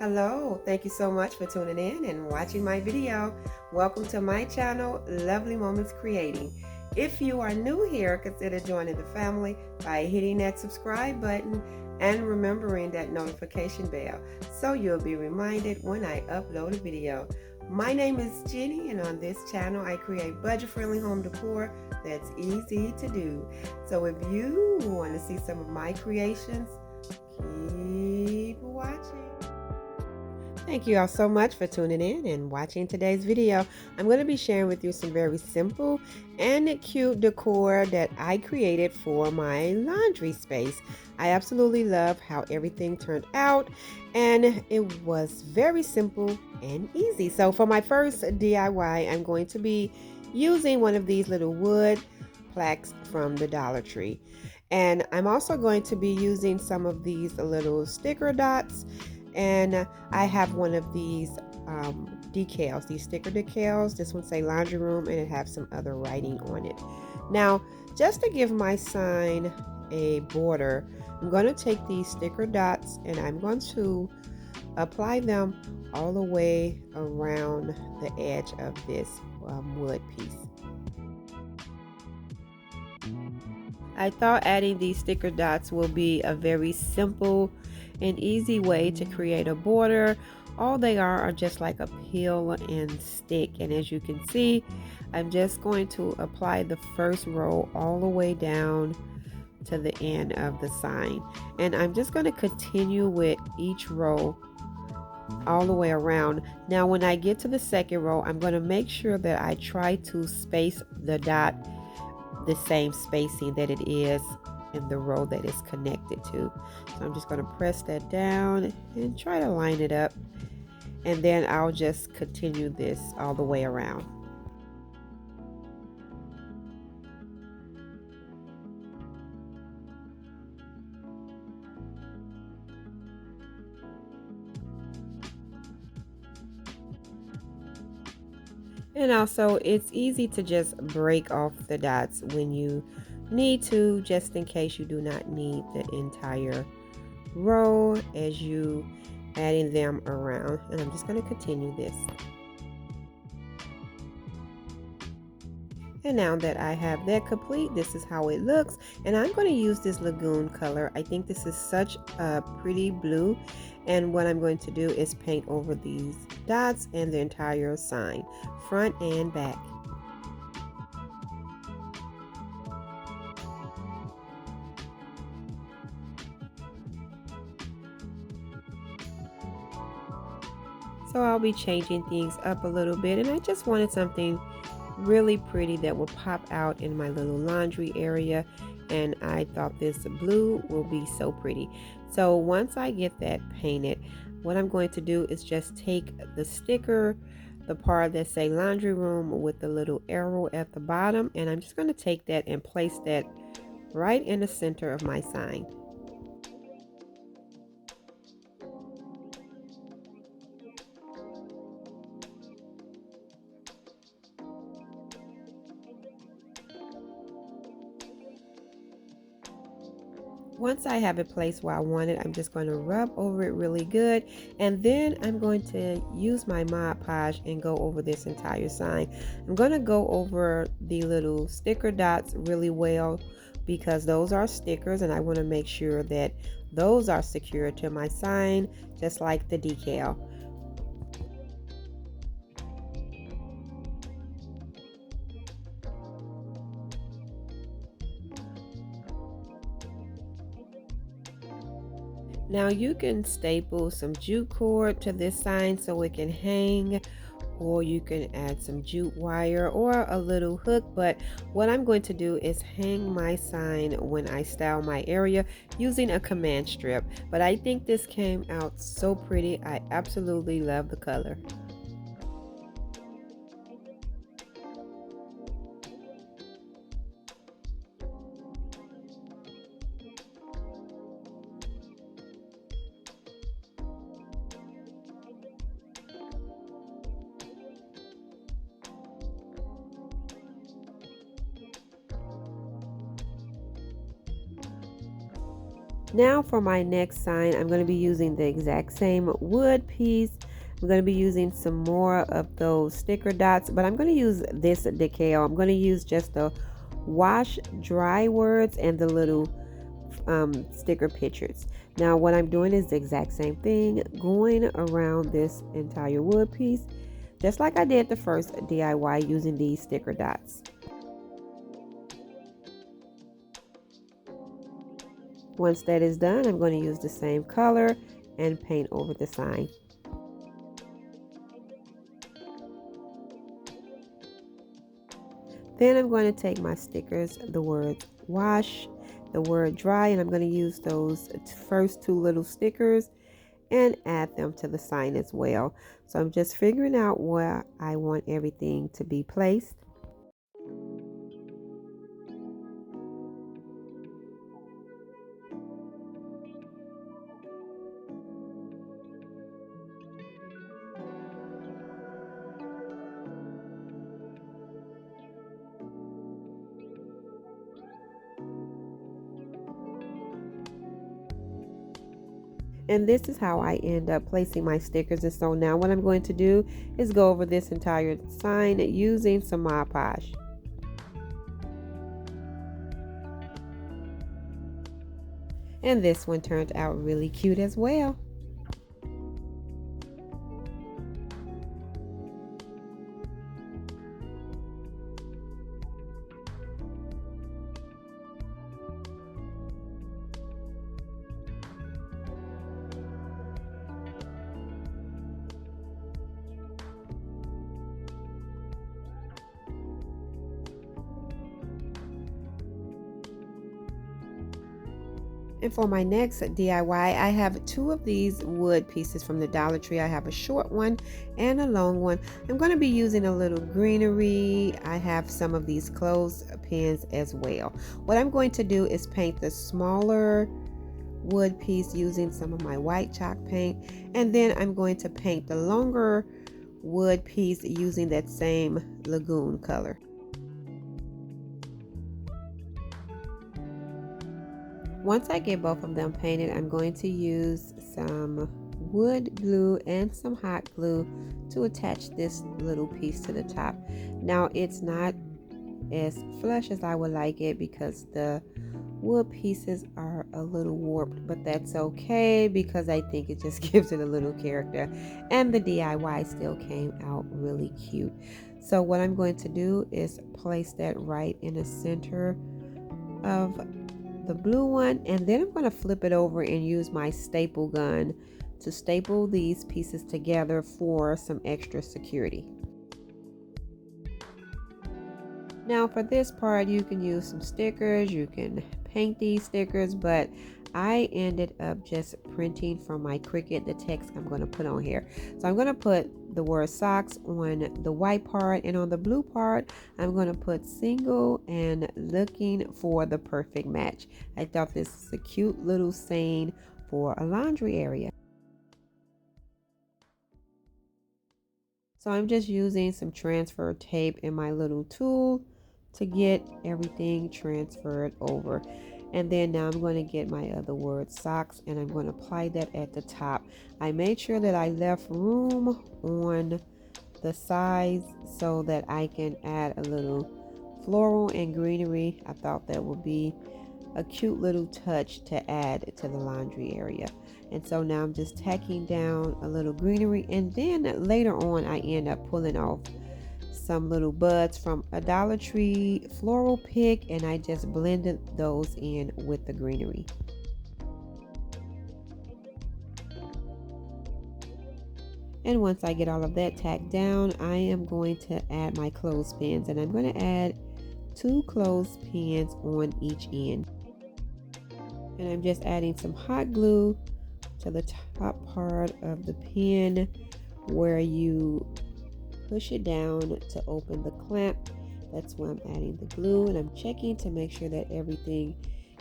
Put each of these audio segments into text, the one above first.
Hello, thank you so much for tuning in and watching my video. Welcome to my channel, Lovely Moments Creating. If you are new here, consider joining the family by hitting that subscribe button and remembering that notification bell so you'll be reminded when I upload a video. My name is Jenny, and on this channel I create budget-friendly home decor that's easy to do. So if you want to see some of my creations, keep watching. Thank you all so much for tuning in and watching today's video. I'm going to be sharing with you some very simple and cute decor that I created for my laundry space. I absolutely love how everything turned out, and it was very simple and easy. So for my first DIY, I'm going to be using one of these little wood plaques from the Dollar Tree. And I'm also going to be using some of these little sticker dots, and I have one of these decals, these sticker decals. This one say laundry room, and it has some other writing on it. Now, just to give my sign a border, I'm going to take these sticker dots and I'm going to apply them all the way around the edge of this wood piece. I thought adding these sticker dots will be a very simple and easy way to create a border. All they are just like a peel and stick, and as you can see, I'm just going to apply the first row all the way down to the end of the sign, and I'm just going to continue with each row all the way around. Now when I get to the second row, I'm going to make sure that I try to space the dot the same spacing that it is in the row that it's connected to. So I'm just going to press that down and try to line it up, and then I'll just continue this all the way around. And also, it's easy to just break off the dots when you need to, just in case you do not need the entire row as you adding them around. And I'm just going to continue this. And now that I have that complete, this is how it looks. And I'm going to use this lagoon color. I think this is such a pretty blue. And what I'm going to do is paint over these dots and the entire sign, front and back. So I'll be changing things up a little bit, and I just wanted something really pretty that will pop out in my little laundry area, and I thought this blue will be so pretty. So once I get that painted, what I'm going to do is just take the sticker, the part that say laundry room with the little arrow at the bottom, and I'm just going to take that and place that right in the center of my sign. Once I have it placed where I want it, I'm just going to rub over it really good, and then I'm going to use my Mod Podge and go over this entire sign. I'm going to go over the little sticker dots really well because those are stickers, and I want to make sure that those are secured to my sign just like the decal. Now you can staple some jute cord to this sign so it can hang, or you can add some jute wire or a little hook, but what I'm going to do is hang my sign when I style my area using a command strip. But I think this came out so pretty. I absolutely love the color. Now for my next sign, I'm going to be using the exact same wood piece. I'm going to be using some more of those sticker dots, but I'm going to use this decal. I'm going to use just the wash dry words and the little sticker pictures. Now what I'm doing is the exact same thing, going around this entire wood piece, just like I did the first DIY using these sticker dots. Once that is done, I'm going to use the same color and paint over the sign. Then I'm going to take my stickers, the word wash, the word dry, and I'm going to use those first two little stickers and add them to the sign as well. So I'm just figuring out where I want everything to be placed. And this is how I end up placing my stickers. And so now what I'm going to do is go over this entire sign using some Mod Podge. And this one turned out really cute as well. And for my next DIY, I have two of these wood pieces from the Dollar Tree. I have a short one and a long one. I'm going to be using a little greenery. I have some of these clothespins as well. What I'm going to do is paint the smaller wood piece using some of my white chalk paint, and then I'm going to paint the longer wood piece using that same lagoon color. Once I get both of them painted, I'm going to use some wood glue and some hot glue to attach this little piece to the top. Now it's not as flush as I would like it because the wood pieces are a little warped, but that's okay because I think it just gives it a little character, and the DIY still came out really cute. So what I'm going to do is place that right in the center of the blue one, and then I'm going to flip it over and use my staple gun to staple these pieces together for some extra security. Now for this part, you can use some stickers, you can paint these stickers, but I ended up just printing from my Cricut the text I'm going to put on here. So I'm going to put the word socks on the white part, and on the blue part I'm going to put single and looking for the perfect match. I thought this is a cute little saying for a laundry area. So I'm just using some transfer tape in my little tool to get everything transferred over. And then now I'm going to get my other word socks, and I'm going to apply that at the top. I made sure that I left room on the sides so that I can add a little floral and greenery. I thought that would be a cute little touch to add to the laundry area. And so now I'm just tacking down a little greenery, and then later on I end up pulling off some little buds from a Dollar Tree floral pick, and I just blended those in with the greenery. And once I get all of that tacked down, I am going to add my clothespins, and I'm going to add 2 clothespins on each end. And I'm just adding some hot glue to the top part of the pin where you push it down to open the clamp. That's where I'm adding the glue, and I'm checking to make sure that everything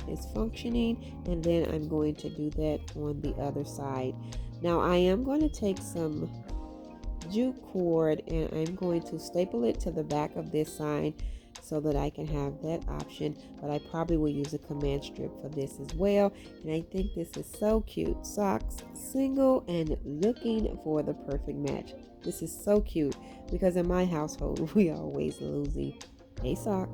is functioning, and then I'm going to do that on the other side. Now I am going to take some jute cord and I'm going to staple it to the back of this sign so that I can have that option, but I probably will use a command strip for this as well. And I think this is so cute. Socks, single, and looking for the perfect match. This is so cute because in my household we always losing a sock.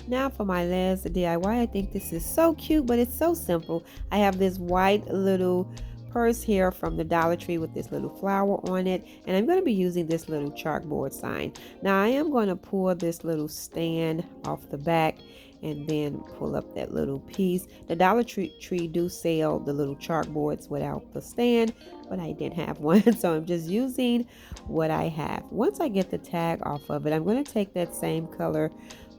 Now for my last DIY, I think this is so cute, but it's so simple. I have this white little purse here from the Dollar Tree with this little flower on it, and I'm going to be using this little chalkboard sign. Now I am going to pull this little stand off the back and then pull up that little piece. The Dollar Tree do sell the little chalkboards without the stand, but I didn't have one, so I'm just using what I have. Once I get the tag off of it, I'm going to take that same color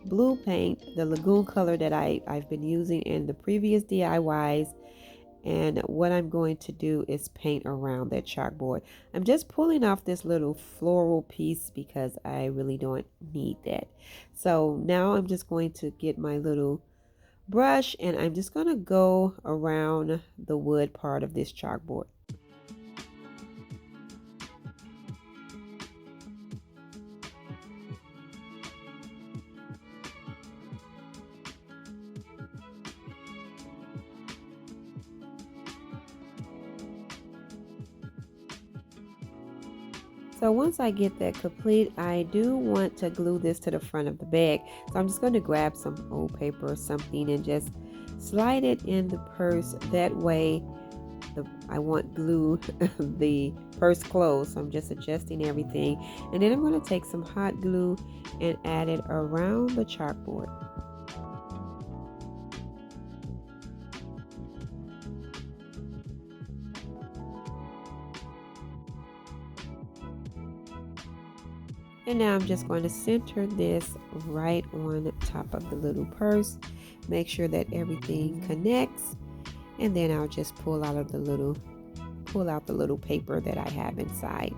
blue paint, the lagoon color that I've been using in the previous DIYs, and what I'm going to do is paint around that chalkboard. I'm just pulling off this little floral piece because I really don't need that. So now I'm just going to get my little brush and I'm just going to go around the wood part of this chalkboard. So once I get that complete, I do want to glue this to the front of the bag. So I'm just going to grab some old paper or something and just slide it in the purse. That way I want glue the purse closed. So I'm just adjusting everything. And then I'm going to take some hot glue and add it around the chalkboard. And now I'm just going to center this right on top of the little purse. Make sure that everything connects. And then I'll just pull out the little paper that I have inside.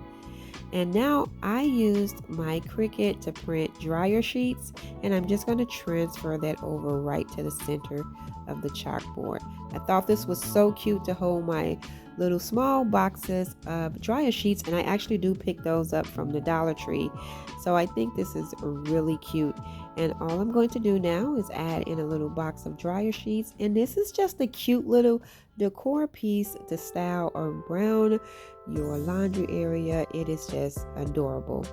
And now I used my Cricut to print dryer sheets, and I'm just going to transfer that over right to the center of the chalkboard. I thought this was so cute to hold my little small boxes of dryer sheets, and I actually do pick those up from the Dollar Tree. So I think this is really cute. And all I'm going to do now is add in a little box of dryer sheets, and this is just a cute little decor piece to style around your laundry area. It is just adorable.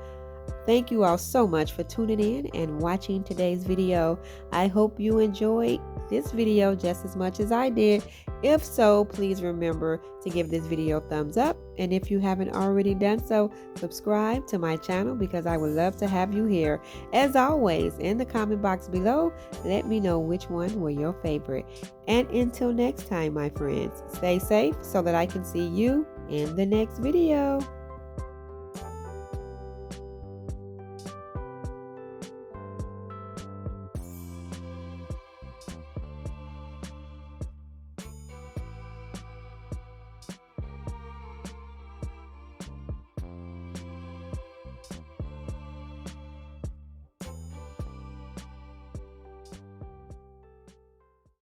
Thank you all so much for tuning in and watching today's video. I hope you enjoyed this video just as much as I did. If so, please remember to give this video a thumbs up. And if you haven't already done so, subscribe to my channel because I would love to have you here. As always, in the comment box below, let me know which one were your favorite. And until next time, my friends, stay safe so that I can see you in the next video.